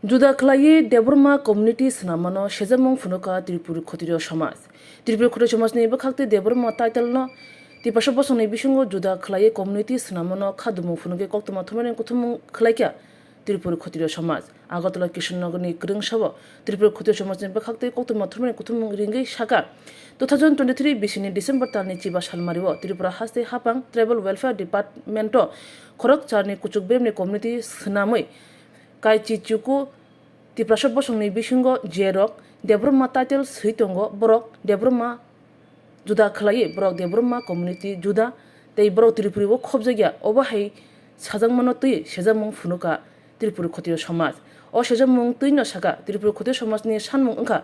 जुदा खलाये देबरमा कम्युनिटी सनामानो सेजामंग फुनुका त्रिपुर खतिरो समाज त्रिपुर खतिरो समाज ने बखाक्ते देबरमा टाइटल न तिपासो बसंनि बिसंगो जुदा खलाये कम्युनिटी सनामानो खादुमु फुनुके कक्तमा थमने कुथुमु खलायक्या त्रिपुर खतिरो समाज आगरतला किशननगरनि क्रंग सब त्रिपुर खतिरो समाज ने बखाक्ते कक्तमा थमने कुथुमु रिंगै साका 2023 बिसिनि डिसेम्बर तारनि चिबा सालमारिओ त्रिपुरा हास्ते हापां ट्राइबल वेलफेयर डिपार्टमेंट खरक चारनि कुचुक बेमनि कम्युनिटी सनामै काइची चुकु तिप्रासो बसंनि बिसंगो जेरक देब्रमा टाइटेल सैतंगो बरक देब्रमा जुदा खलाये बरक देब्रमा कम्युनिटी जुदा तै बरक त्रिपुरिबो खबजागिया अबाहाय साजांमनो तै सेजामंग फुनुका त्रिपुर खतियो समाज अ सेजामंग तैनो साका त्रिपुर खतियो समाजनि सानमुं अंखा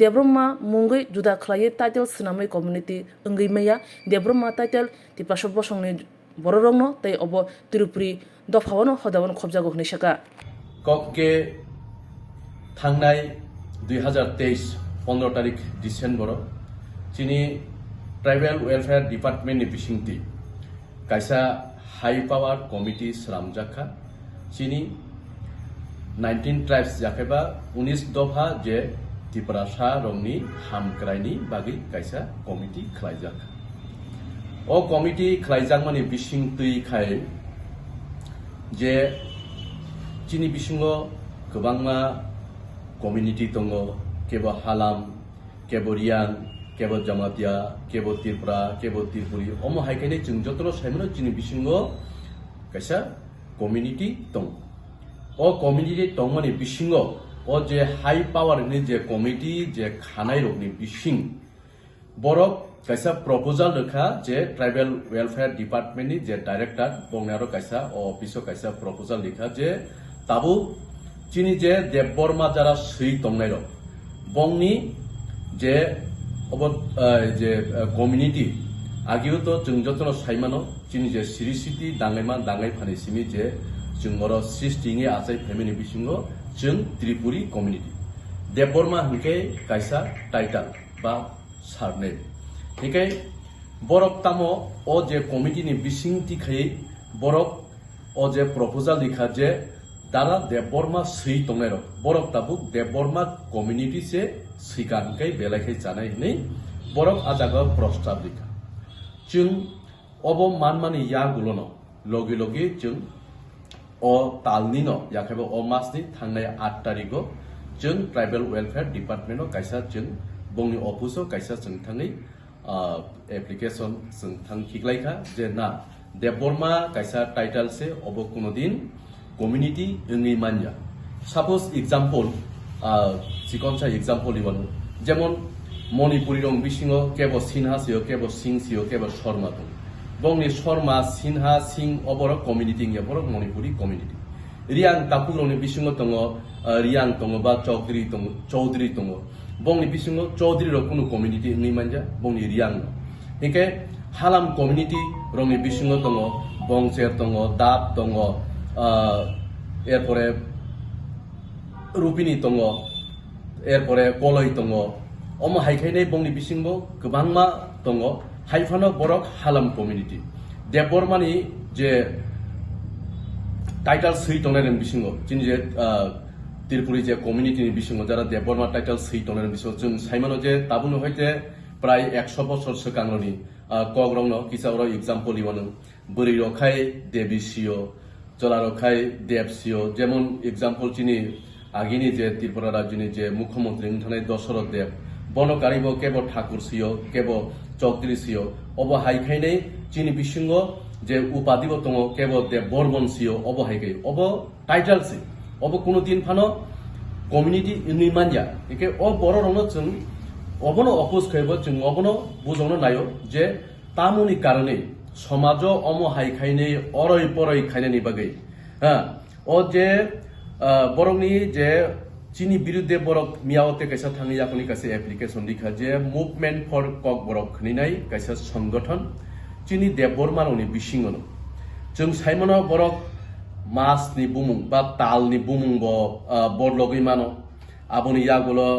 देब्रमा मुंगै जुदा खलाये टाइटेल सनामै कम्युनिटी अंगैमैया देब्रमा टाइटेल तिप्रासो बसंनि बररंनो तै अबो त्रिपुरी दफावनो हदावन खबजागो हनै साका कके थांनाय 2023 15 तारिख डिसेम्बर चिनी ट्राइबल वेलफेयर डिपार्टमेंट बिसिंगति कायसा हाई पावर कमिटी स्रामजाखा चिनी 19 ट्राइब्स जाखेबा 19 दफा जे तिप्रासा रंगनि हामक्रायनि बागै कायसा कमिटी खलायजाखा ओ कमिटी खलायजांमानि बिसिंगति खाय जे चिनी बिसिंगो गोबांमा कम्युनिटी दङ केबो हालाम केबो रियां केबो जमातिया केबो त्रिपुरा केबो त्रिपुरी अमो हायखायनै जों जतनो साइमनो चिनी बिसिंगो कायसा कम्युनिटी दङ ओ कम्युनिटी दंमानि बिसिंगो ओ जे हाई पावर नि जे कमिटी जे खानाय रकनि बिसिं बरक कायसा प्रपोजल रखा जे ट्राइबल वेलफेयर डिपार्टमेंट नि जे डायरेक्टर बंगनारो कायसा ऑफिसो कायसा प्रपोजल लिखा जे ताबु चिनी जे देबबर्मा जारा सै तंनाय रक बंगनि जे अब जे कम्युनिटी आगियो तो जों जतनो साइमानो चिनी जे सिरिसिटी दांगायमा दांगाय फानिसिमि जे जों मरो सिस्टिंनि आजाय फेमिनि बिसिंगो जों त्रिपुरी कम्युनिटी देबबर्मा हंके कायसा टाइटल बा सारने हिके बरक तामो ओ जे कमिटीनि बिसिंगति खै बरक ओ जे प्रपोजल लिखा जे दारा देबबर्मा सै तंनाय रक बरक ताबुक देबबर्मा कम्युनिटी से सिगांकै बेलाखै जानाय नै बरक आजागा प्रस्ताव लिखा जों अब मानमानि या गुलनो लगे लगे जों ओ तालनिनो याखेबो ओ मासनि थांनाय 8 तारिखो जों ट्राइबल वेलफेयर डिपार्टमेन्टआव कायसा जों बंनि अफिसआव कायसा जों थाङै एप्लिकेशन जों थां खिगलायखा जे ना देबबर्मा कायसा टाइटल से अब कोनो दिन कम्युनिटी इंगै मान्या सपोज एग्जांपल सिकनसा एग्जांपल इवन जेमन मणिपुरी रंग बिसिङो केबो सिनहा सियो केबो सिं सियो केबो शर्मा दं बंनि शर्मा सिनहा सिं अबर कम्युनिटी बर मणिपुरी कम्युनिटी रियां तापुरनि बिसिङो दङ रियां दङ बा चौधरी दङ बंनि बिसिङो चौधरी र कुनु कम्युनिटी इंगै मान्या बंनि रियां हिके हालाम कम्युनिटी रंनि बिसिङो दङ बंसेर दङ दाब दङ एरपरे रुपिनी दङ एरपरे कलय दङ अमो हायखायनै बंनि बिसिंबो गोबांमा दङ हायफानो बरक हालाम कम्युनिटी देबबर्मानि जे टाइटल सै तंनायनि बिसिङो जिनि जे त्रिपुरी जे कम्युनिटीनि बिसिङो जारा देबबर्मा टाइटल सै तंनायनि बिसिङो जों साइमानो जे ताबुनो हयते प्राय 100 बছর सिगांनि कग्रंनो किसावरो एग्जांपल इवनो बोरै रखाय देबिसियो जला रखाय देबसियो जेमन एग्जांपल चिनी आगिनी जे त्रिपुरा राज्यनि जे मुख्यमंत्री थानाय दशरथ देव बनकारिबो केबो ठाकुर सियो केबो चौधरी सियो अब हायखायनै चिनी बिसिङो जे उपाधिबो दङ केबो देब बर्मन सियो अब हायखाय अब टाइटल सि अब कोनो दिन फानो कम्युनिटी इंगै मान्या एके अ बर रंनो जों अबनो अपोज खैबो जों अबनो बुजौनो नायो जे तामुनि कारणे समाज अमो हायखायनै अरय परय खायनायनि बागै अ जे बरकनि जे चिनी बिरुद्धे बरक मियावते कैसा थाङै याखनि कासे एप्लिकेशन लिखा जे मुभमेंट फर कक बरक खनिनाय कैसा संगठन चिनी देबबर्मानि बिसिङनो जों साइमनो बरक मासनि बुमुं बा तालनि बुमुं बरलगै मानो आबनि यागुलो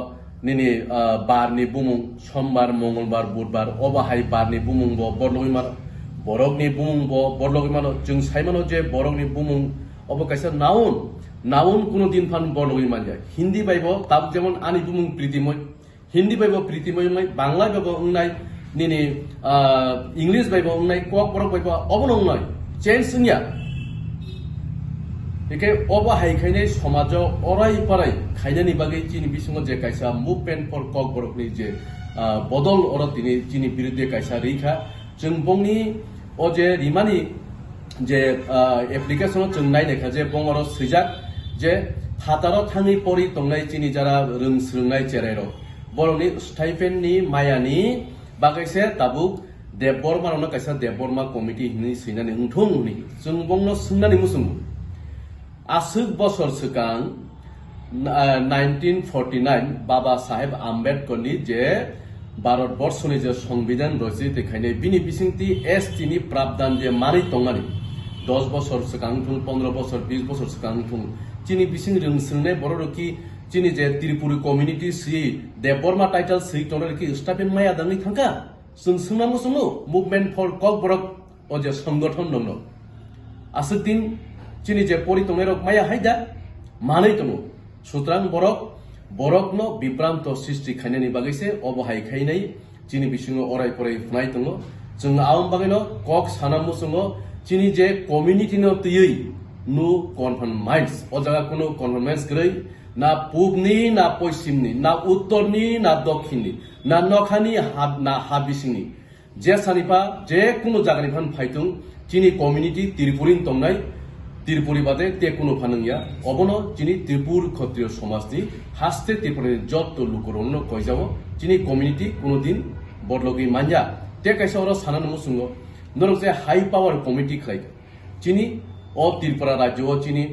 निनि बारनि बुमुं सोमबार मंगलबार बुधबार अबाहाय बारनि बुमुं बरलगै मानो borok ni bumung bo borok mano jung sai mano je borok ni bumung obo kaisa naun noun কোনোদিন ফান বড়ই মানজা হিন্দি বাইব তাব যেমন আনি বুমুং প্রীতিময় হিন্দি বাইব প্রীতিময় বাংলা বাইব উংনাই নিনি ইংলিশ বাইব উংনাই কক বরক বাইব অবন উংনাই চেঞ্জ নিয়া একে অবহাইখাইনে সমাজ অরাই পারাই খাইনানি বাগै চিনি বিসঙ্গ যে কাইসা মুভমেন্ট ফর কক বরকनि যে বদল অর তিনি চিনি বিরুদ্ধে কাইসা রেখা जों बंनि अजे रिमानि जे एप्लिकेशन जों नायनायखा जे बंगरो सैजाक जे हातारो थाङै परि तंनाय चिनि जारा रोंस्रोंनाय चेरायरो बरनि स्टाइपेन्डनि मायानि बागैसे ताबुक देबबर्मानो काइसा देबबर्मा कमिटि हिनि सैनानै उंथुं हुनि जों बंनो सोंनानै मुसुंगु आसुक बसर सिगां 1949 बाबा साहेब आम्बेडकरनि जे भारतबर्षनि जे संविधान रचित देखायनाय बिनि बिसिंति एसटिनि प्रावधान जे मारै तंनानै 10 बছর सिगां 15 बছर 20 बছर सिगां चिनि बिसिं रोंस्रोंनाय बर'रखि चिनि जे त्रिपुरी कम्युनिटी सि देबबर्मा टाइटल सि तंनारखि स्टाफेन माया दांनि थांका जों सोंनांगौ सोंनो मुभमेन्ट फर कक बरक अजे संगठन दङ आसुदिन चिनि जे परि तंनाय रक माया हायदा मानै दङ सुतरां बरकनो बिभ्रान्त सृष्टि खायनायनि बागैसे अबहायखायनाय चिनि बिसिङाव अराय फराय फुनाय दङ जों आउन बागैनो कक सानामु जोङो चिनि जे कम्युनिटिनो तयै नु कनफार्मेन्स अ जागा कोनो कनफार्मेन्स गरै ना पूबनि ना पश्चिमनि ना उत्तरनि ना दक्षिणनि ना नखानि ना हाबिसिंनि जे सानिफा जे कोनो जागानिफान फायथुं चिनि कम्युनिटि त्रिपुरिन तंनाय त्रिपुरी बादे ते कोनो फानंगिया अबनो चिनि त्रिपुर क्षत्रिय समाजनि हास्ते त्रिपुरी जत लुकरनो कयजाबो चिनि कम्युनिटि कोनो दिन बदलगि मानजा ते काइसा अर सानानो मुसुंगो नरक जे हाई पावर कमिटि खालाय चिनि अ त्रिपुरा राज्य चिनि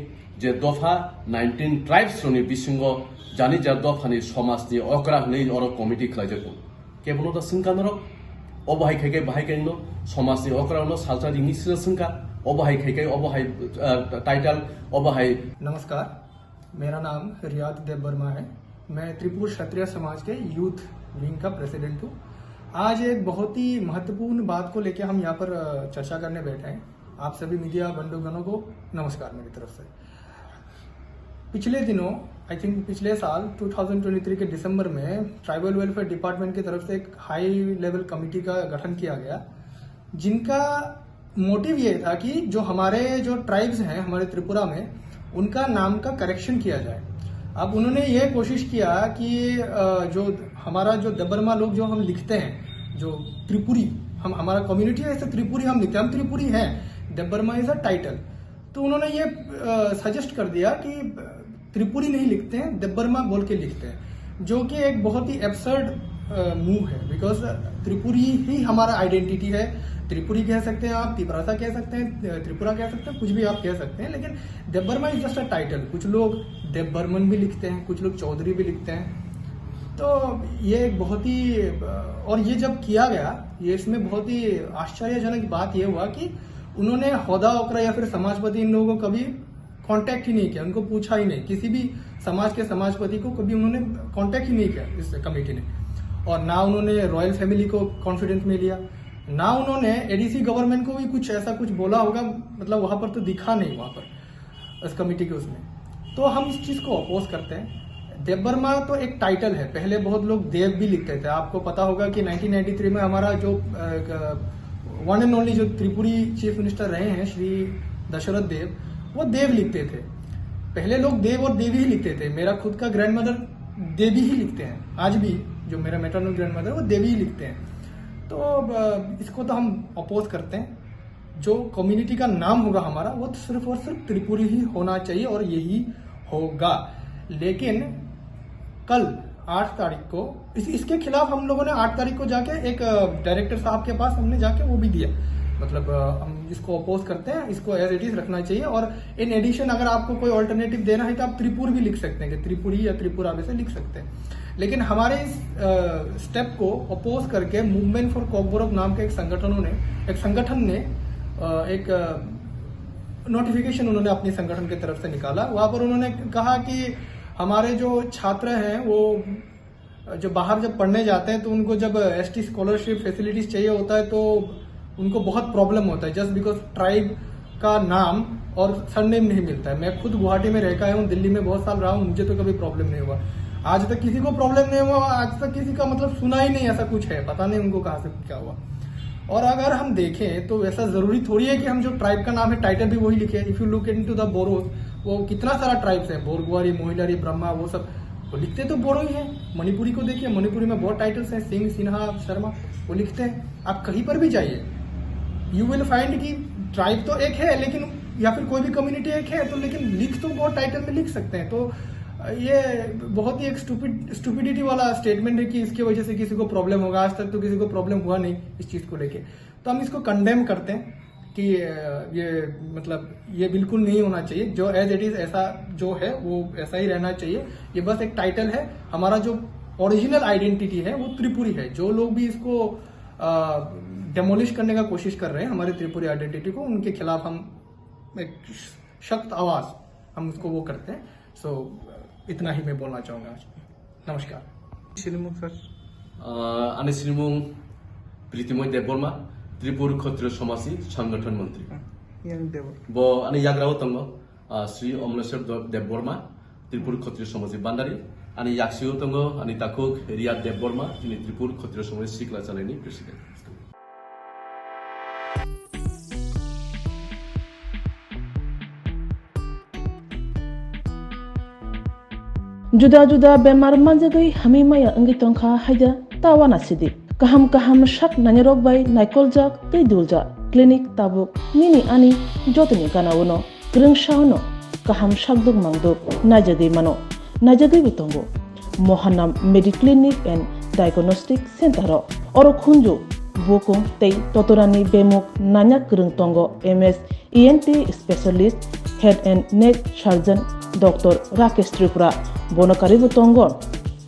जे दफा 19 ट्राइब्स नि बिसिंग जानि जा दफानि समाजनि अकरा नै अर कमिटि खालाय जाको केबल दा सिंकानर अबहाय खायगे बाहाय गायनो समाजनि अकरानो सालसारि निसिर सिंका अबहाय खायगे अबहाय टाइटल अबहाय। नमस्कार, मेरा नाम रियाद देबबर्मा है। मैं त्रिपुर क्षत्रिय समाज के यूथ विंग का प्रेसिडेंट हूँ। आज एक बहुत ही महत्वपूर्ण बात को लेकर हम यहाँ पर चर्चा करने बैठे हैं। आप सभी मीडिया बंधुगणों को नमस्कार मेरी तरफ से। पिछले दिनों आई थिंक पिछले साल 2023 के दिसंबर में ट्राइबल वेलफेयर डिपार्टमेंट की तरफ से एक हाई लेवल कमेटी का गठन किया गया, जिनका मोटिव ये था कि जो हमारे जो ट्राइब्स हैं हमारे त्रिपुरा में उनका नाम का करेक्शन किया जाए। अब उन्होंने ये कोशिश किया कि जो हमारा जो देबबर्मा लोग जो हम लिखते हैं जो त्रिपुरी हम हमारा कम्युनिटी है ऐसे त्रिपुरी हम लिखते हैं, हम त्रिपुरी हैं, देबबर्मा इज अ टाइटल। तो उन्होंने ये सजेस्ट कर दिया कि त्रिपुरी नहीं लिखते हैं, देबबर्मा बोल के लिखते हैं, जो कि एक बहुत ही एब्सर्ड मूव है। बिकॉज त्रिपुरी ही हमारा आइडेंटिटी है। त्रिपुरी कह सकते हैं आप, तिपरासा कह सकते हैं, त्रिपुरा कह सकते हैं, कुछ भी आप कह सकते हैं, लेकिन Debbarma is just a title. कुछ लोग देबबर्मन भी लिखते हैं, कुछ लोग चौधरी भी लिखते हैं। तो ये एक बहुत ही और ये जब किया गया ये इसमें बहुत ही आश्चर्यजनक बात ये हुआ कि उन्होंने होदा ओकरा या फिर समाजपति इन लोगों को कभी कांटेक्ट ही नहीं किया, उनको पूछा ही नहीं, किसी भी समाज के समाजपति को कभी उन्होंने कांटेक्ट ही नहीं किया इस कमेटी ने। और ना उन्होंने रॉयल फैमिली को कॉन्फिडेंस में लिया, ना उन्होंने एडीसी गवर्नमेंट को भी कुछ ऐसा कुछ बोला होगा, मतलब वहां पर तो दिखा नहीं वहां पर इस कमेटी के उसमें। तो हम इस चीज को अपोज करते हैं। देबबर्मा तो एक टाइटल है, पहले बहुत लोग देव भी लिखते थे। आपको पता होगा कि 1993 में हमारा जो वन एंड ओनली जो त्रिपुरी चीफ मिनिस्टर रहे हैं श्री दशरथ देव, वो देव लिखते थे। पहले लोग देव और देवी ही लिखते थे। मेरा खुद का ग्रैंड मदर देवी ही लिखते हैं, आज भी जो मेरा मैटरनल ग्रैंड मदर वो देवी ही लिखते हैं। तो इसको तो हम अपोज करते हैं। जो कम्युनिटी का नाम होगा हमारा वो तो सिर्फ और सिर्फ त्रिपुरी ही होना चाहिए और यही होगा। लेकिन कल 8 तारीख को इसके खिलाफ हम लोगों ने 8 तारीख को जाके एक डायरेक्टर साहब के पास हमने जाके वो भी दिया, मतलब हम इसको अपोज करते हैं, इसको एज इट इज रखना चाहिए। और इन एडिशन अगर आपको कोई ऑल्टरनेटिव देना है तो आप त्रिपुर भी लिख सकते हैं कि त्रिपुरी या त्रिपुरा वैसे लिख सकते हैं। लेकिन हमारे इस स्टेप को अपोज करके मूवमेंट फॉर कॉकबोरक नाम के एक संगठन ने एक नोटिफिकेशन उन्होंने अपनी संगठन की तरफ से निकाला। वहां पर उन्होंने कहा कि हमारे जो छात्र हैं वो जो बाहर जब पढ़ने जाते हैं तो उनको जब एसटी स्कॉलरशिप फैसिलिटीज चाहिए होता है तो उनको बहुत प्रॉब्लम होता है, जस्ट बिकॉज ट्राइब का नाम और सरनेम नहीं मिलता है। मैं खुद गुवाहाटी में रह के आया हूँ, दिल्ली में बहुत साल रहा हूँ, मुझे तो कभी प्रॉब्लम नहीं हुआ। आज तक किसी को प्रॉब्लम नहीं हुआ, आज तक किसी का मतलब सुना ही नहीं ऐसा कुछ है, पता नहीं उनको कहाँ से क्या हुआ। और अगर हम देखें तो ऐसा जरूरी थोड़ी है कि हम जो ट्राइब का नाम है टाइटल भी वही लिखे। If you look into the borrows, वो कितना सारा ट्राइब्स है, बोरगुआरी, मोहिलारी, ब्रह्मा, वो सब वो लिखते तो बोरो ही है। मणिपुरी को देखिए, मणिपुरी में बहुत टाइटल्स हैं, सिंह, सिन्हा, शर्मा, वो लिखते हैं। आप कहीं पर भी जाइए, यू विल फाइंड कि ट्राइब तो एक है लेकिन, या फिर कोई भी कम्युनिटी एक है तो, लेकिन लिख तो बहुत टाइटल में लिख सकते हैं। तो ये बहुत ही एक स्टूपिडिटी वाला स्टेटमेंट है कि इसकी वजह से किसी को प्रॉब्लम होगा। आज तक तो किसी को प्रॉब्लम हुआ नहीं इस चीज को लेके। तो हम इसको कंडेम करते हैं कि ये मतलब ये बिल्कुल नहीं होना चाहिए। जो एज इट इज ऐसा जो है वो ऐसा ही रहना चाहिए। ये बस एक टाइटल है। हमारा जो ओरिजिनल आइडेंटिटी है वो त्रिपुरी है। जो लोग भी इसको डेमोलिश करने का कोशिश कर रहे हैं हमारे त्रिपुरी आइडेंटिटी को, उनके खिलाफ हम एक सख्त आवाज हम उसको वो करते हैं। सो इतना ही मैं बोलना चाहूंगा आज। नमस्कार। सिलिमुख सर आनी श्रीमुं प्रीतिमय देबबर्मा, त्रिपुर क्षत्रिय समाजी संगठन मंत्री। yang dewa Bo ani yagrao tongo Sri Omleswar Debborma, Tripur Kshatriya Samaji Bandari, ani yaksio tongo ani takuk Riyad Debborma, ini Tripur Kshatriya Samaji Sikla Chalani President. Juda-juda bemar manjagai hami maya anggi tongkha haja tawana sidi. Kaham shak nanyarok bai naikolja tei dulja. Klinik tabuk nini ani jotni kanawuno. Greng shauno kaham shakduk mangduk najagai mano. Najagai bitongo. Mohanam Mediclinic and Diagnostic Center oro khunju bukung tei totorani bemuk nanyak greng tongo MS ENT Specialist Head and Neck Surgeon Dr. Rakesh Tripura Bonakari Butongo,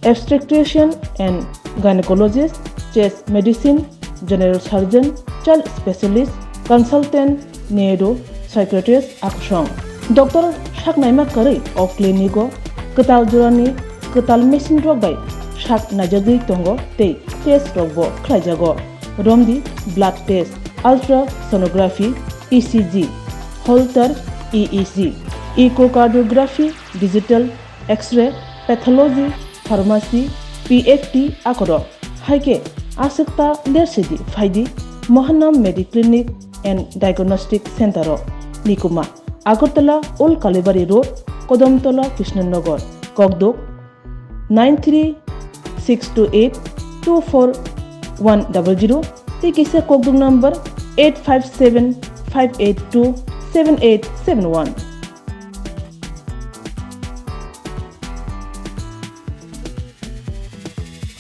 Obstetrician and Gynecologist, Chest Medicine, General Surgeon, Child Specialist, Consultant, Neuro, Psychiatrist, Akshong. Dr. Shaknaima Kari of Clinico, Ketal Jurani, Ketal Machine Drug by Shak Najagi Tongo, Te, Test Rogbo, Klajago, Romdi, Blood Test, Ultrasonography, ECG, Holter, EEG, Echocardiography, Digital, X-ray, Pathology, Pharmacy, PFT, Akoro, Haike, Asikta, Lersidi, Faidi, Mohanam Mediclinic and Diagnostic Center, Nikuma, Agartala, Old Kalibari Road, Kodomtola, Krishnanagar, Kogdok, 93-628-24100, Tikisa Kogdok number 857-582-7871.